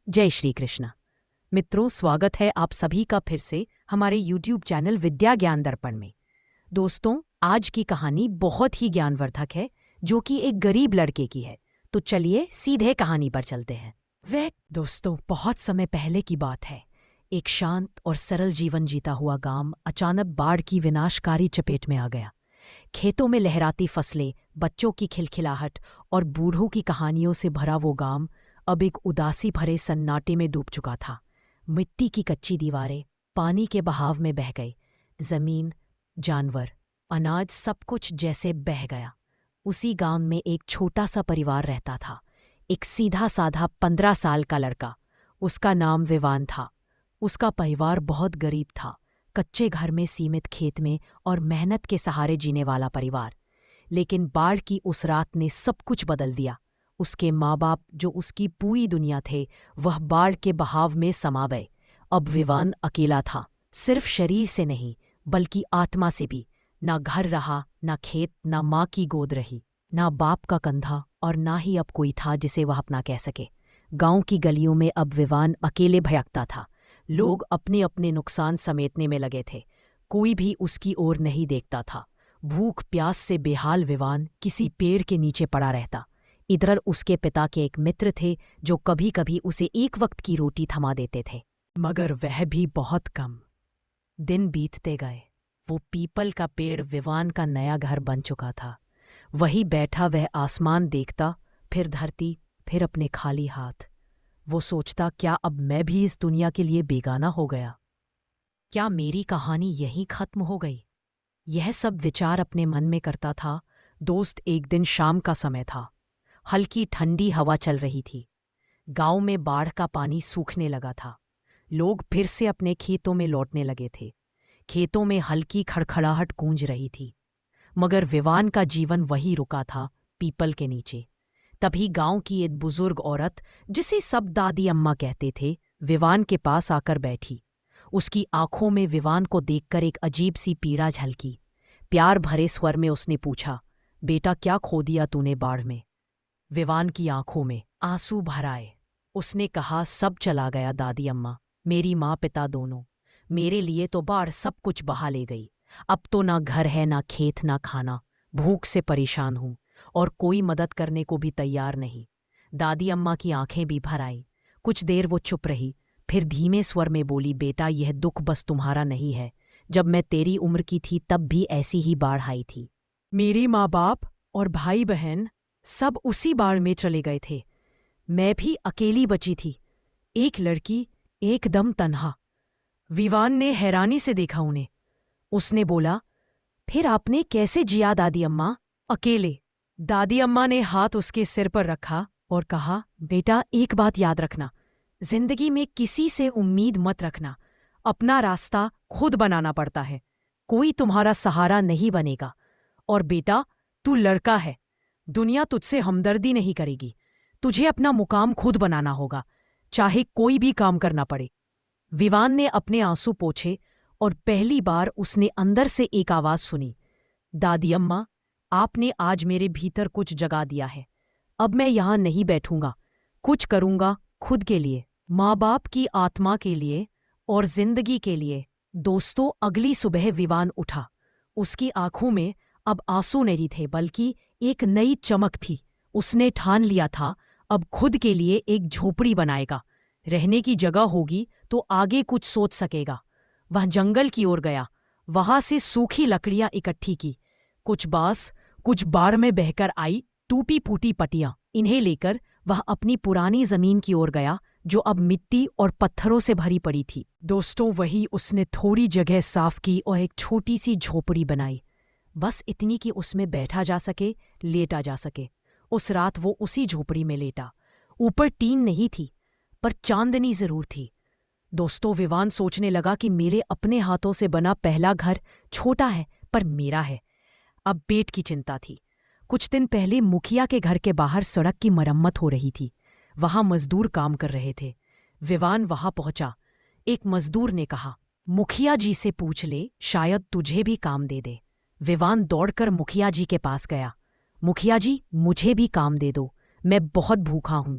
जय श्री कृष्ण। मित्रों, स्वागत है आप सभी का फिर से हमारे YouTube चैनल विद्या ज्ञान दर्पण में। दोस्तों, आज की कहानी बहुत ही ज्ञानवर्धक है, जो कि एक गरीब लड़के की है। तो चलिए सीधे कहानी पर चलते हैं। दोस्तों, बहुत समय पहले की बात है। एक शांत और सरल जीवन जीता हुआ गांव अचानक बाढ़ की विनाशकारी चपेट में आ गया। खेतों में लहराती फसलें, बच्चों की खिलखिलाहट और बूढ़ों की कहानियों से भरा वो गांव अब एक उदासी भरे सन्नाटे में डूब चुका था। मिट्टी की कच्ची दीवारें पानी के बहाव में बह गई। जमीन, जानवर, अनाज, सब कुछ जैसे बह गया। उसी गांव में एक छोटा सा परिवार रहता था। एक सीधा साधा 15 साल का लड़का। उसका नाम विवान था। उसका परिवार बहुत गरीब था। कच्चे घर में, सीमित खेत में और मेहनत के सहारे जीने वाला परिवार। लेकिन बाढ़ की उस रात ने सब कुछ बदल दिया। उसके माँ बाप, जो उसकी पूरी दुनिया थे, वह बाढ़ के बहाव में समा गए। अब विवान अकेला था, सिर्फ शरीर से नहीं बल्कि आत्मा से भी। ना घर रहा, ना खेत, ना माँ की गोद रही, ना बाप का कंधा, और ना ही अब कोई था जिसे वह अपना कह सके। गांव की गलियों में अब विवान अकेले भटकता था। लोग अपने अपने नुकसान समेटने में लगे थे। कोई भी उसकी ओर नहीं देखता था। भूख प्यास से बेहाल विवान किसी पेड़ के नीचे पड़ा रहता। इधर उसके पिता के एक मित्र थे, जो कभी कभी उसे एक वक्त की रोटी थमा देते थे, मगर वह भी बहुत कम। दिन बीतते गए। वो पीपल का पेड़ विवान का नया घर बन चुका था। वही बैठा वह आसमान देखता, फिर धरती, फिर अपने खाली हाथ। वो सोचता, क्या अब मैं भी इस दुनिया के लिए बेगाना हो गया? क्या मेरी कहानी यहीं खत्म हो गई? यह सब विचार अपने मन में करता था। दोस्त, एक दिन शाम का समय था। हल्की ठंडी हवा चल रही थी। गांव में बाढ़ का पानी सूखने लगा था। लोग फिर से अपने खेतों में लौटने लगे थे। खेतों में हल्की खड़खड़ाहट गूंज रही थी, मगर विवान का जीवन वही रुका था, पीपल के नीचे। तभी गांव की एक बुजुर्ग औरत, जिसे सब दादी अम्मा कहते थे, विवान के पास आकर बैठी। उसकी आंखों में विवान को देखकर एक अजीब सी पीड़ा झलकी। प्यार भरे स्वर में उसने पूछा, बेटा, क्या खो दिया तूने बाढ़ में? विवान की आंखों में आंसू भर आए। उसने कहा, सब चला गया दादी अम्मा, मेरी माँ पिता दोनों। मेरे लिए तो बाढ़ सब कुछ बहा ले गई। अब तो ना घर है, ना खेत, ना खाना। भूख से परेशान हूं और कोई मदद करने को भी तैयार नहीं। दादी अम्मा की आंखें भी भर आईं। कुछ देर वो चुप रही, फिर धीमे स्वर में बोली, बेटा, यह दुख बस तुम्हारा नहीं है। जब मैं तेरी उम्र की थी तब भी ऐसी ही बाढ़ आई थी। मेरे माँ बाप और भाई बहन सब उसी बाढ़ में चले गए थे। मैं भी अकेली बची थी, एक लड़की, एकदम तन्हा। विवान ने हैरानी से देखा उन्हें। उसने बोला, फिर आपने कैसे जिया दादी अम्मा, अकेले? दादी अम्मा ने हाथ उसके सिर पर रखा और कहा, बेटा, एक बात याद रखना, जिंदगी में किसी से उम्मीद मत रखना। अपना रास्ता खुद बनाना पड़ता है। कोई तुम्हारा सहारा नहीं बनेगा। और बेटा, तू लड़का है, दुनिया तुझसे हमदर्दी नहीं करेगी। तुझे अपना मुकाम खुद बनाना होगा, चाहे कोई भी काम करना पड़े। विवान ने अपने आंसू पोंछे और पहली बार उसने अंदर से एक आवाज सुनी, दादी अम्मा, आपने आज मेरे भीतर कुछ जगा दिया है। अब मैं यहां नहीं बैठूंगा, कुछ करूंगा खुद के लिए, माँ बाप की आत्मा के लिए और जिंदगी के लिए। दोस्तों, अगली सुबह विवान उठा। उसकी आंखों में अब आंसू नहीं थे, बल्कि एक नई चमक थी। उसने ठान लिया था, अब खुद के लिए एक झोपड़ी बनाएगा। रहने की जगह होगी तो आगे कुछ सोच सकेगा। वह जंगल की ओर गया। वहां से सूखी लकड़ियां इकट्ठी की, कुछ बांस, कुछ बाढ़ में बहकर आई टूटी फूटी पटियां। इन्हें लेकर वह अपनी पुरानी जमीन की ओर गया, जो अब मिट्टी और पत्थरों से भरी पड़ी थी। दोस्तों, वही उसने थोड़ी जगह साफ की और एक छोटी सी झोपड़ी बनाई, बस इतनी कि उसमें बैठा जा सके, लेटा जा सके। उस रात वो उसी झोपड़ी में लेटा। ऊपर टीन नहीं थी, पर चांदनी जरूर थी। दोस्तों, विवान सोचने लगा कि मेरे अपने हाथों से बना पहला घर छोटा है, पर मेरा है। अब पेट की चिंता थी। कुछ दिन पहले मुखिया के घर के बाहर सड़क की मरम्मत हो रही थी। वहां मजदूर काम कर रहे थे। विवान वहां पहुंचा। एक मजदूर ने कहा, मुखिया जी से पूछ ले, शायद तुझे भी काम दे दे। विवान दौड़कर मुखिया जी के पास गया। मुखिया जी, मुझे भी काम दे दो, मैं बहुत भूखा हूं।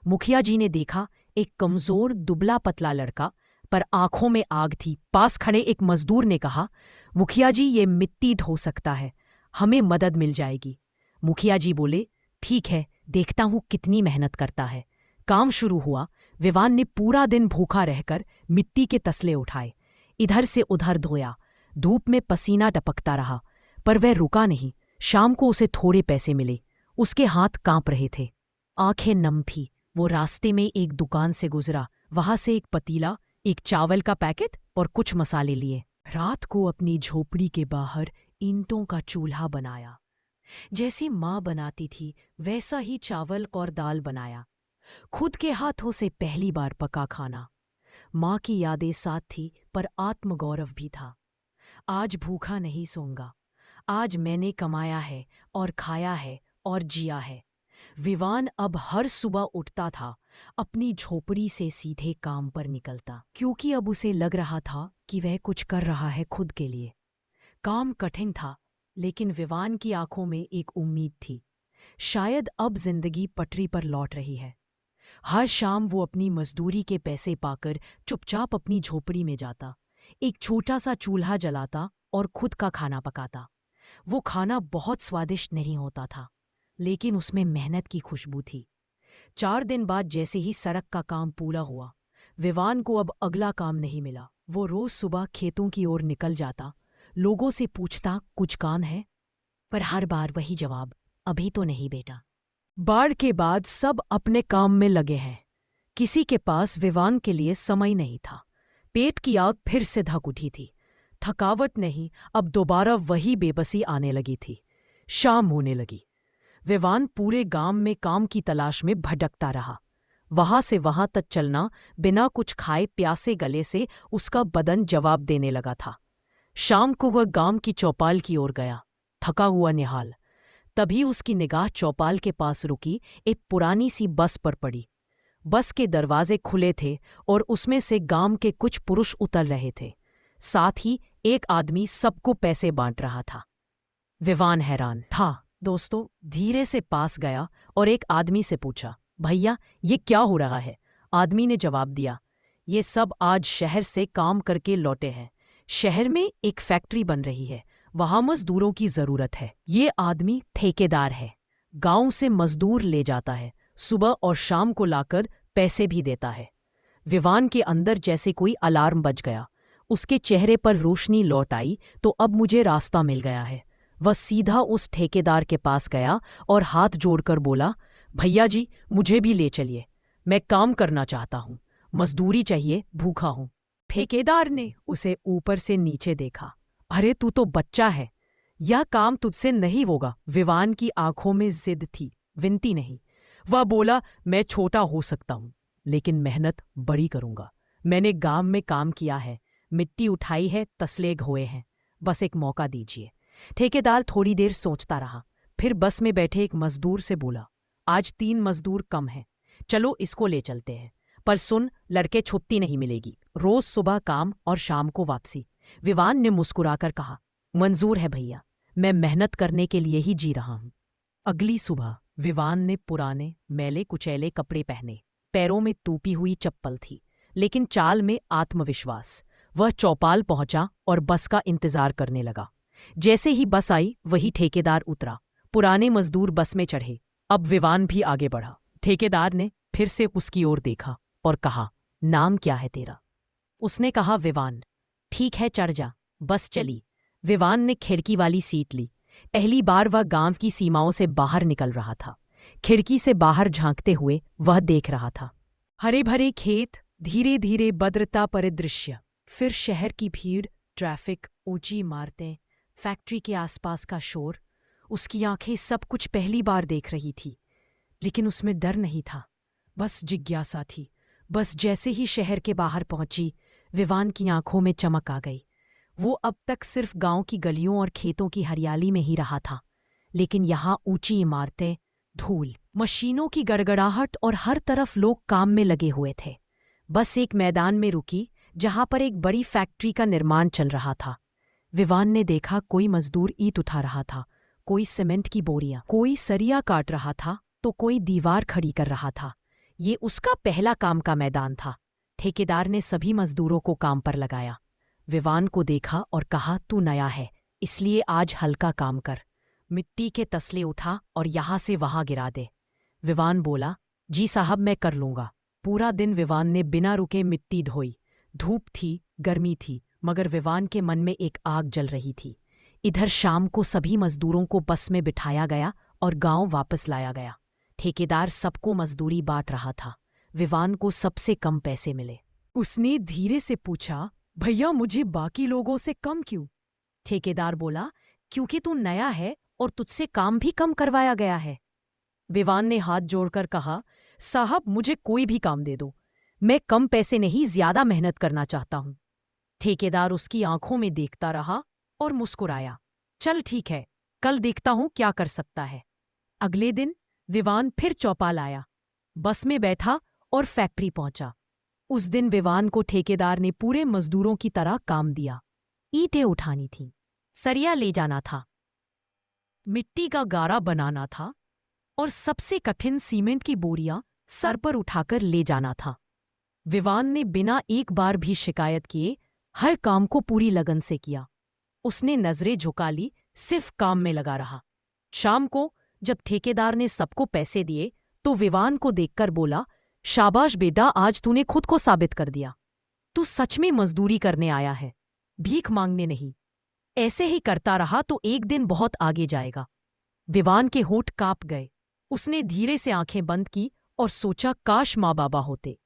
मुखिया जी ने देखा, एक कमजोर दुबला पतला लड़का, पर आंखों में आग थी। पास खड़े एक मजदूर ने कहा, मुखिया जी ये मिट्टी ढो सकता है, हमें मदद मिल जाएगी। मुखिया जी बोले, ठीक है, देखता हूं कितनी मेहनत करता है। काम शुरू हुआ। विवान ने पूरा दिन भूखा रहकर मिट्टी के तसले उठाए, इधर से उधर धोया। धूप में पसीना टपकता रहा, पर वह रुका नहीं। शाम को उसे थोड़े पैसे मिले। उसके हाथ कांप रहे थे, आंखें नम थी। वो रास्ते में एक दुकान से गुजरा। वहां से एक पतीला, एक चावल का पैकेट और कुछ मसाले लिए। रात को अपनी झोपड़ी के बाहर ईंटों का चूल्हा बनाया। जैसे माँ बनाती थी वैसा ही चावल और दाल बनाया। खुद के हाथों से पहली बार पका खाना। माँ की यादें साथ थी, पर आत्मगौरव भी था। आज भूखा नहीं सोऊंगा, आज मैंने कमाया है और खाया है और जिया है। विवान अब हर सुबह उठता था, अपनी झोपड़ी से सीधे काम पर निकलता, क्योंकि अब उसे लग रहा था कि वह कुछ कर रहा है खुद के लिए। काम कठिन था, लेकिन विवान की आंखों में एक उम्मीद थी। शायद अब जिंदगी पटरी पर लौट रही है। हर शाम वो अपनी मजदूरी के पैसे पाकर चुपचाप अपनी झोपड़ी में जाता, एक छोटा सा चूल्हा जलाता और खुद का खाना पकाता। वो खाना बहुत स्वादिष्ट नहीं होता था, लेकिन उसमें मेहनत की खुशबू थी। 4 दिन बाद जैसे ही सड़क का काम पूरा हुआ, विवान को अब अगला काम नहीं मिला। वो रोज सुबह खेतों की ओर निकल जाता, लोगों से पूछता, कुछ काम है? पर हर बार वही जवाब, अभी तो नहीं बेटा। बाढ़ के बाद सब अपने काम में लगे हैं। किसी के पास विवान के लिए समय नहीं था। पेट की आग फिर से धक उठी थी। थकावट नहीं, अब दोबारा वही बेबसी आने लगी थी। शाम होने लगी। विवान पूरे गांव में काम की तलाश में भटकता रहा। वहां से वहां तक चलना, बिना कुछ खाए प्यासे गले से उसका बदन जवाब देने लगा था। शाम को वह गांव की चौपाल की ओर गया, थका हुआ निहाल। तभी उसकी निगाह चौपाल के पास रुकी, एक पुरानी सी बस पर पड़ी। बस के दरवाजे खुले थे और उसमें से गांव के कुछ पुरुष उतर रहे थे। साथ ही एक आदमी सबको पैसे बांट रहा था। विवान हैरान था। दोस्तों धीरे से पास गया और एक आदमी से पूछा, भैया ये क्या हो रहा है? आदमी ने जवाब दिया, ये सब आज शहर से काम करके लौटे हैं। शहर में एक फैक्ट्री बन रही है, वहां मजदूरों की जरूरत है। ये आदमी ठेकेदार है, गांव से मजदूर ले जाता है, सुबह और शाम को लाकर पैसे भी देता है। विवान के अंदर जैसे कोई अलार्म बज गया। उसके चेहरे पर रोशनी लौट आई, तो अब मुझे रास्ता मिल गया है। वह सीधा उस ठेकेदार के पास गया और हाथ जोड़कर बोला, भैया जी मुझे भी ले चलिए, मैं काम करना चाहता हूँ, मजदूरी चाहिए, भूखा हूँ। ठेकेदार ने उसे ऊपर से नीचे देखा। अरे तू तो बच्चा है, यह काम तुझसे नहीं होगा। विवान की आंखों में जिद थी, विनती नहीं। वह बोला, मैं छोटा हो सकता हूं, लेकिन मेहनत बड़ी करूंगा। मैंने गांव में काम किया है, मिट्टी उठाई है, तसले ढोए हैं, बस एक मौका दीजिए। ठेकेदार थोड़ी देर सोचता रहा, फिर बस में बैठे एक मजदूर से बोला, आज 3 मजदूर कम हैं, चलो इसको ले चलते हैं। पर सुन, लड़के छुट्टी नहीं मिलेगी, रोज सुबह काम और शाम को वापसी। विवान ने मुस्कुराकर कहा, मंजूर है भैया, मैं मेहनत करने के लिए ही जी रहा हूं। अगली सुबह विवान ने पुराने मैले कुचैले कपड़े पहने, पैरों में टूपी हुई चप्पल थी, लेकिन चाल में आत्मविश्वास। वह चौपाल पहुंचा और बस का इंतजार करने लगा। जैसे ही बस आई, वही ठेकेदार उतरा। पुराने मजदूर बस में चढ़े। अब विवान भी आगे बढ़ा। ठेकेदार ने फिर से उसकी ओर देखा और कहा, नाम क्या है तेरा? उसने कहा, विवान। ठीक है, चढ़ जा। बस चली। विवान ने खिड़की वाली सीट ली। पहली बार वह गांव की सीमाओं से बाहर निकल रहा था। खिड़की से बाहर झांकते हुए वह देख रहा था, हरे भरे खेत, धीरे धीरे बदलता परिदृश्य, फिर शहर की भीड़, ट्रैफिक, ऊंची इमारतें, फैक्ट्री के आसपास का शोर। उसकी आंखें सब कुछ पहली बार देख रही थी, लेकिन उसमें डर नहीं था, बस जिज्ञासा थी। बस जैसे ही शहर के बाहर पहुंची, विवान की आंखों में चमक आ गई। वो अब तक सिर्फ गांव की गलियों और खेतों की हरियाली में ही रहा था, लेकिन यहाँ ऊंची इमारतें, धूल, मशीनों की गड़गड़ाहट और हर तरफ लोग काम में लगे हुए थे। बस एक मैदान में रुकी, जहां पर एक बड़ी फैक्ट्री का निर्माण चल रहा था। विवान ने देखा, कोई मजदूर ईंट उठा रहा था, कोई सीमेंट की बोरियां, कोई सरिया काट रहा था, तो कोई दीवार खड़ी कर रहा था। ये उसका पहला काम का मैदान था। ठेकेदार ने सभी मजदूरों को काम पर लगाया। विवान को देखा और कहा, तू नया है, इसलिए आज हल्का काम कर। मिट्टी के तसले उठा और यहाँ से वहां गिरा दे। विवान बोला, जी साहब, मैं कर लूंगा। पूरा दिन विवान ने बिना रुके मिट्टी ढोई। धूप थी, गर्मी थी, मगर विवान के मन में एक आग जल रही थी। इधर शाम को सभी मजदूरों को बस में बिठाया गया और गांव वापस लाया गया। ठेकेदार सबको मजदूरी बांट रहा था। विवान को सबसे कम पैसे मिले। उसने धीरे से पूछा, भैया मुझे बाकी लोगों से कम क्यों? ठेकेदार बोला, क्योंकि तू नया है और तुझसे काम भी कम करवाया गया है। विवान ने हाथ जोड़कर कहा, साहब मुझे कोई भी काम दे दो, मैं कम पैसे नहीं ज्यादा मेहनत करना चाहता हूं। ठेकेदार उसकी आंखों में देखता रहा और मुस्कुराया। चल ठीक है, कल देखता हूं क्या कर सकता है। अगले दिन विवान फिर चौपाल आया, बस में बैठा और फैक्ट्री पहुंचा। उस दिन विवान को ठेकेदार ने पूरे मजदूरों की तरह काम दिया। ईंटें उठानी थीं, सरिया ले जाना था, मिट्टी का गारा बनाना था और सबसे कठिन सीमेंट की बोरियां सर पर उठाकर ले जाना था। विवान ने बिना एक बार भी शिकायत किए हर काम को पूरी लगन से किया। उसने नजरें झुका ली, सिर्फ काम में लगा रहा। शाम को जब ठेकेदार ने सबको पैसे दिए तो विवान को देखकर बोला, शाबाश बेटा, आज तूने खुद को साबित कर दिया। तू सच में मजदूरी करने आया है, भीख मांगने नहीं। ऐसे ही करता रहा तो एक दिन बहुत आगे जाएगा। विवान के होंठ कांप गए। उसने धीरे से आंखें बंद की और सोचा, काश माँ बाबा होते,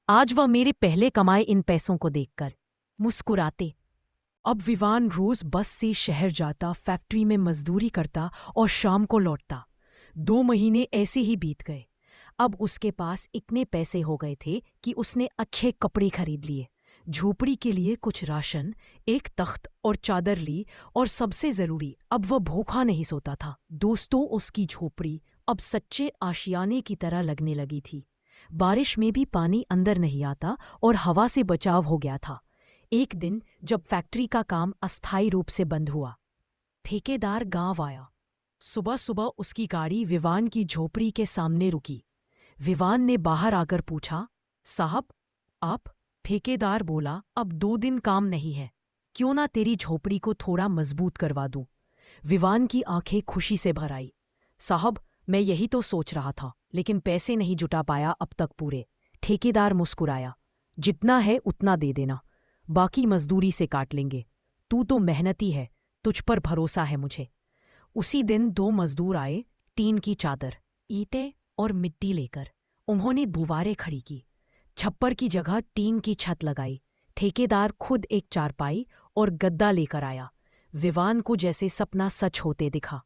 आज वह मेरे पहले कमाए इन पैसों को देखकर मुस्कुराते। अब विवान रोज बस से शहर जाता, फैक्ट्री में मजदूरी करता और शाम को लौटता। 2 महीने ऐसे ही बीत गए। अब उसके पास इतने पैसे हो गए थे कि उसने अच्छे कपड़े खरीद लिए, झोपड़ी के लिए कुछ राशन, एक तख्त और चादर ली, और सबसे जरूरी, अब वह भूखा नहीं सोता था। दोस्तों, उसकी झोपड़ी अब सच्चे आशियाने की तरह लगने लगी थी। बारिश में भी पानी अंदर नहीं आता और हवा से बचाव हो गया था। एक दिन जब फैक्ट्री का काम अस्थायी रूप से बंद हुआ, ठेकेदार गांव आया। सुबह सुबह उसकी गाड़ी विवान की झोपड़ी के सामने रुकी। विवान ने बाहर आकर पूछा, साहब आप? ठेकेदार बोला, अब 2 दिन काम नहीं है, क्यों ना तेरी झोपड़ी को थोड़ा मजबूत करवा दूं। विवान की आंखें खुशी से भर आई। साहब, मैं यही तो सोच रहा था, लेकिन पैसे नहीं जुटा पाया अब तक पूरे। ठेकेदार मुस्कुराया, जितना है उतना दे देना, बाकी मजदूरी से काट लेंगे। तू तो मेहनती है, तुझ पर भरोसा है मुझे। उसी दिन 2 मजदूर आए, टीन की चादर, ईंटें और मिट्टी लेकर। उन्होंने दीवारें खड़ी की, छप्पर की जगह टीन की छत लगाई। ठेकेदार खुद एक चारपाई और गद्दा लेकर आया। विवान को जैसे सपना सच होते दिखा।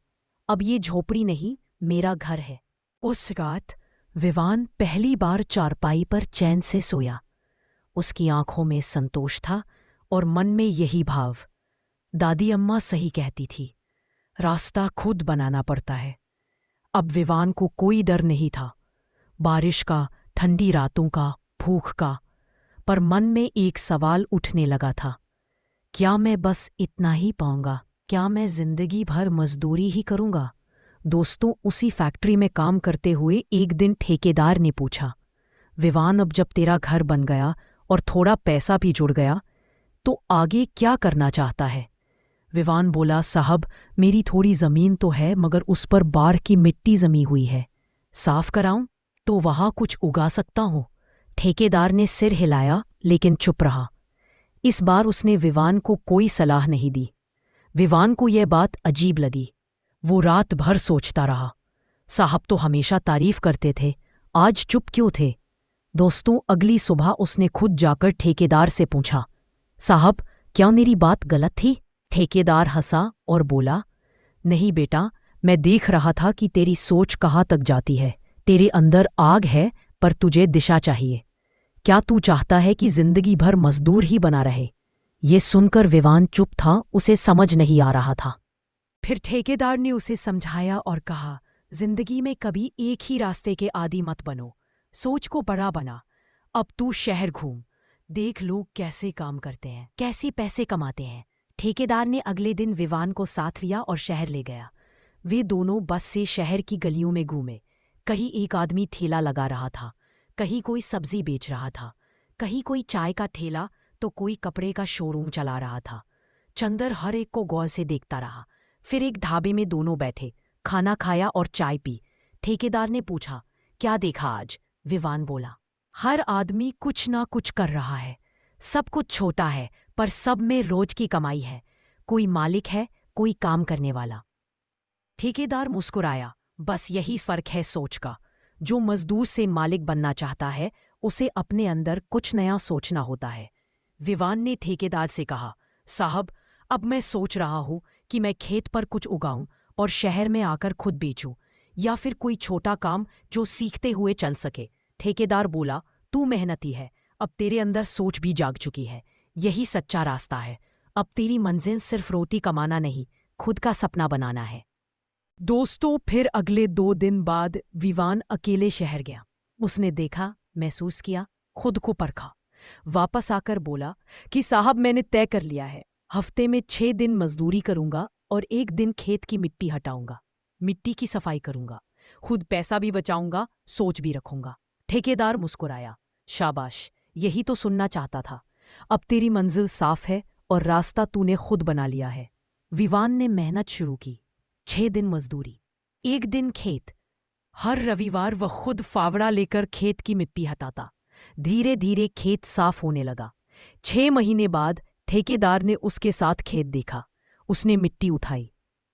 अब ये झोपड़ी नहीं, मेरा घर है। उस रात विवान पहली बार चारपाई पर चैन से सोया। उसकी आंखों में संतोष था और मन में यही भाव, दादी अम्मा सही कहती थी, रास्ता खुद बनाना पड़ता है। अब विवान को कोई डर नहीं था, बारिश का, ठंडी रातों का, भूख का। पर मन में एक सवाल उठने लगा था, क्या मैं बस इतना ही पाऊंगा? क्या मैं जिंदगी भर मजदूरी ही करूंगा? दोस्तों, उसी फैक्ट्री में काम करते हुए एक दिन ठेकेदार ने पूछा, विवान, अब जब तेरा घर बन गया और थोड़ा पैसा भी जुड़ गया, तो आगे क्या करना चाहता है? विवान बोला, साहब, मेरी थोड़ी जमीन तो है, मगर उस पर बाढ़ की मिट्टी जमी हुई है। साफ कराऊं तो वहां कुछ उगा सकता हूं। ठेकेदार ने सिर हिलाया, लेकिन चुप रहा। इस बार उसने विवान को कोई सलाह नहीं दी। विवान को यह बात अजीब लगी। वो रात भर सोचता रहा, साहब तो हमेशा तारीफ करते थे, आज चुप क्यों थे? दोस्तों, अगली सुबह उसने खुद जाकर ठेकेदार से पूछा, साहब, क्या मेरी बात गलत थी? ठेकेदार हंसा और बोला, नहीं बेटा, मैं देख रहा था कि तेरी सोच कहाँ तक जाती है। तेरे अंदर आग है, पर तुझे दिशा चाहिए। क्या तू चाहता है कि जिंदगी भर मजदूर ही बना रहे? ये सुनकर विवान चुप था, उसे समझ नहीं आ रहा था। फिर ठेकेदार ने उसे समझाया और कहा, जिंदगी में कभी एक ही रास्ते के आदी मत बनो, सोच को बड़ा बना। अब तू शहर घूम, देख लोग कैसे काम करते हैं, कैसे पैसे कमाते हैं। ठेकेदार ने अगले दिन विवान को साथ लिया और शहर ले गया। वे दोनों बस से शहर की गलियों में घूमे। कहीं एक आदमी ठेला लगा रहा था, कहीं कोई सब्जी बेच रहा था, कहीं कोई चाय का ठेला, तो कोई कपड़े का शोरूम चला रहा था। चंदर हर एक को गौर से देखता रहा। फिर एक ढाबे में दोनों बैठे, खाना खाया और चाय पी। ठेकेदार ने पूछा, क्या देखा आज? विवान बोला, हर आदमी कुछ ना कुछ कर रहा है। सब कुछ छोटा है, पर सब में रोज की कमाई है। कोई मालिक है, कोई काम करने वाला। ठेकेदार मुस्कुराया, बस यही फर्क है सोच का। जो मजदूर से मालिक बनना चाहता है, उसे अपने अंदर कुछ नया सोचना होता है। विवान ने ठेकेदार से कहा, साहब, अब मैं सोच रहा हूं कि मैं खेत पर कुछ उगाऊं और शहर में आकर खुद बेचूं, या फिर कोई छोटा काम जो सीखते हुए चल सके। ठेकेदार बोला, तू मेहनती है, अब तेरे अंदर सोच भी जाग चुकी है। यही सच्चा रास्ता है। अब तेरी मंजिल सिर्फ रोटी कमाना नहीं, खुद का सपना बनाना है। दोस्तों, फिर अगले 2 दिन बाद विवान अकेले शहर गया। उसने देखा, महसूस किया, खुद को परखा। वापस आकर बोला कि साहब, मैंने तय कर लिया है, हफ्ते में 6 दिन मजदूरी करूंगा और 1 दिन खेत की मिट्टी हटाऊंगा। मिट्टी की सफाई करूंगा, खुद पैसा भी बचाऊंगा, सोच भी रखूंगा। ठेकेदार मुस्कुराया, शाबाश, यही तो सुनना चाहता था। अब तेरी मंजिल साफ है और रास्ता तूने खुद बना लिया है। विवान ने मेहनत शुरू की। 6 दिन मजदूरी, 1 दिन खेत। हर रविवार वह खुद फावड़ा लेकर खेत की मिट्टी हटाता। धीरे धीरे खेत साफ होने लगा। 6 महीने बाद ठेकेदार ने उसके साथ खेत देखा। उसने मिट्टी उठाई,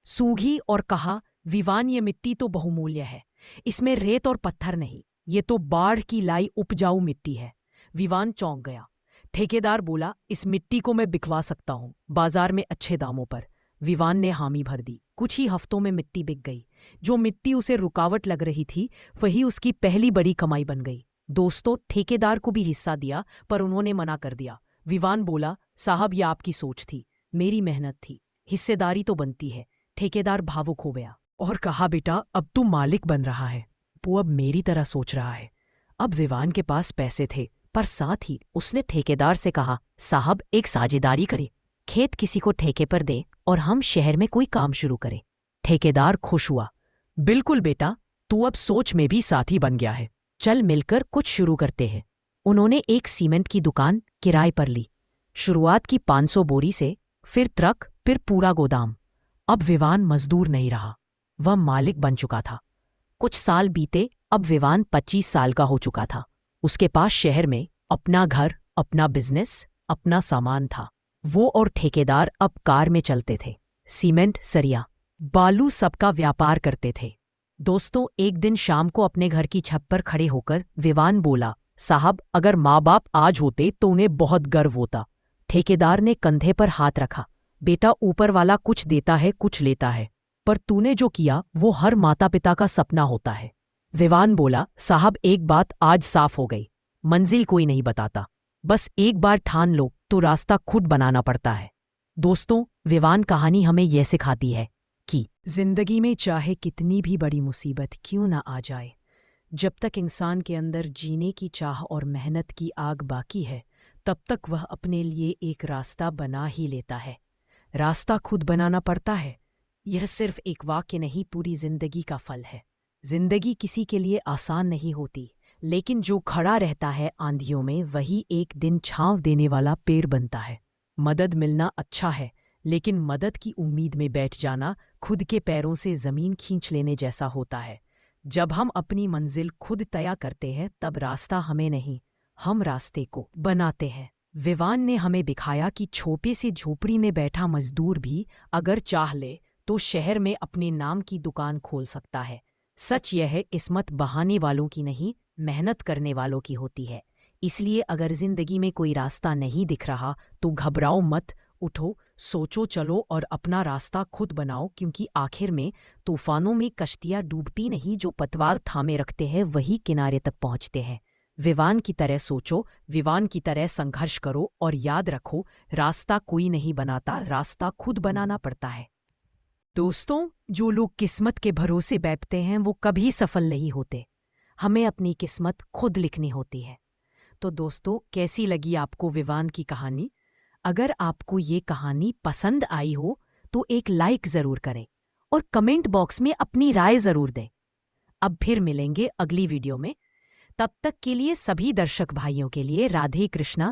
सूंघी और कहा, विवान, ये मिट्टी तो बहुमूल्य है। इसमें रेत और पत्थर नहीं, ये तो बाढ़ की लाई उपजाऊ मिट्टी है। विवान चौंक गया। ठेकेदार बोला, इस मिट्टी को मैं बिकवा सकता हूं, बाजार में अच्छे दामों पर। विवान ने हामी भर दी। कुछ ही हफ्तों में मिट्टी बिक गई। जो मिट्टी उसे रुकावट लग रही थी, वही उसकी पहली बड़ी कमाई बन गई। दोस्तों, ठेकेदार को भी हिस्सा दिया, पर उन्होंने मना कर दिया। विवान बोला, साहब, यह आपकी सोच थी, मेरी मेहनत थी, हिस्सेदारी तो बनती है। ठेकेदार भावुक हो गया और कहा, बेटा, अब तू मालिक बन रहा है। वो अब मेरी तरह सोच रहा है। अब विवान के पास पैसे थे, पर साथ ही उसने ठेकेदार से कहा, साहब, एक साझेदारी करें, खेत किसी को ठेके पर दे और हम शहर में कोई काम शुरू करें। ठेकेदार खुश हुआ, बिल्कुल बेटा, तू अब सोच में भी साथी बन गया है, चल मिलकर कुछ शुरू करते हैं। उन्होंने एक सीमेंट की दुकान किराए पर ली। शुरुआत की 500 बोरी से, फिर ट्रक, फिर पूरा गोदाम। अब विवान मजदूर नहीं रहा, वह मालिक बन चुका था। कुछ साल बीते, अब विवान 25 साल का हो चुका था। उसके पास शहर में अपना घर, अपना बिजनेस, अपना सामान था। वो और ठेकेदार अब कार में चलते थे, सीमेंट, सरिया, बालू सबका व्यापार करते थे। दोस्तों, एक दिन शाम को अपने घर की छत पर खड़े होकर विवान बोला, साहब, अगर माँ बाप आज होते तो उन्हें बहुत गर्व होता। ठेकेदार ने कंधे पर हाथ रखा, बेटा, ऊपर वाला कुछ देता है, कुछ लेता है, पर तूने जो किया वो हर माता पिता का सपना होता है। विवान बोला, साहब, एक बात आज साफ हो गई, मंजिल कोई नहीं बताता, बस एक बार ठान लो तो रास्ता खुद बनाना पड़ता है। दोस्तों, विवान कहानी हमें यह सिखाती है कि जिंदगी में चाहे कितनी भी बड़ी मुसीबत क्यों ना आ जाए, जब तक इंसान के अंदर जीने की चाह और मेहनत की आग बाकी है, तब तक वह अपने लिए एक रास्ता बना ही लेता है। रास्ता खुद बनाना पड़ता है। यह सिर्फ एक वाक्य नहीं, पूरी जिंदगी का फल है। जिंदगी किसी के लिए आसान नहीं होती, लेकिन जो खड़ा रहता है आंधियों में, वही एक दिन छांव देने वाला पेड़ बनता है। मदद मिलना अच्छा है, लेकिन मदद की उम्मीद में बैठ जाना खुद के पैरों से जमीन खींच लेने जैसा होता है। जब हम अपनी मंजिल खुद तय करते हैं, तब रास्ता हमें नहीं, हम रास्ते को बनाते हैं। विवान ने हमें दिखाया कि छोटे सी झोपड़ी में बैठा मजदूर भी अगर चाह ले तो शहर में अपने नाम की दुकान खोल सकता है। सच यह है, किस्मत बहाने वालों की नहीं, मेहनत करने वालों की होती है। इसलिए अगर जिंदगी में कोई रास्ता नहीं दिख रहा तो घबराओ मत, उठो, सोचो, चलो और अपना रास्ता खुद बनाओ, क्योंकि आखिर में तूफानों में कश्तियां डूबती नहीं, जो पतवार थामे रखते हैं वही किनारे तक पहुंचते हैं। विवान की तरह सोचो, विवान की तरह संघर्ष करो और याद रखो, रास्ता कोई नहीं बनाता, रास्ता खुद बनाना पड़ता है। दोस्तों, जो लोग किस्मत के भरोसे बैठते हैं वो कभी सफल नहीं होते। हमें अपनी किस्मत खुद लिखनी होती है। तो दोस्तों, कैसी लगी आपको विवान की कहानी? अगर आपको ये कहानी पसंद आई हो तो एक लाइक ज़रूर करें और कमेंट बॉक्स में अपनी राय ज़रूर दें। अब फिर मिलेंगे अगली वीडियो में। तब तक के लिए सभी दर्शक भाइयों के लिए राधे कृष्णा।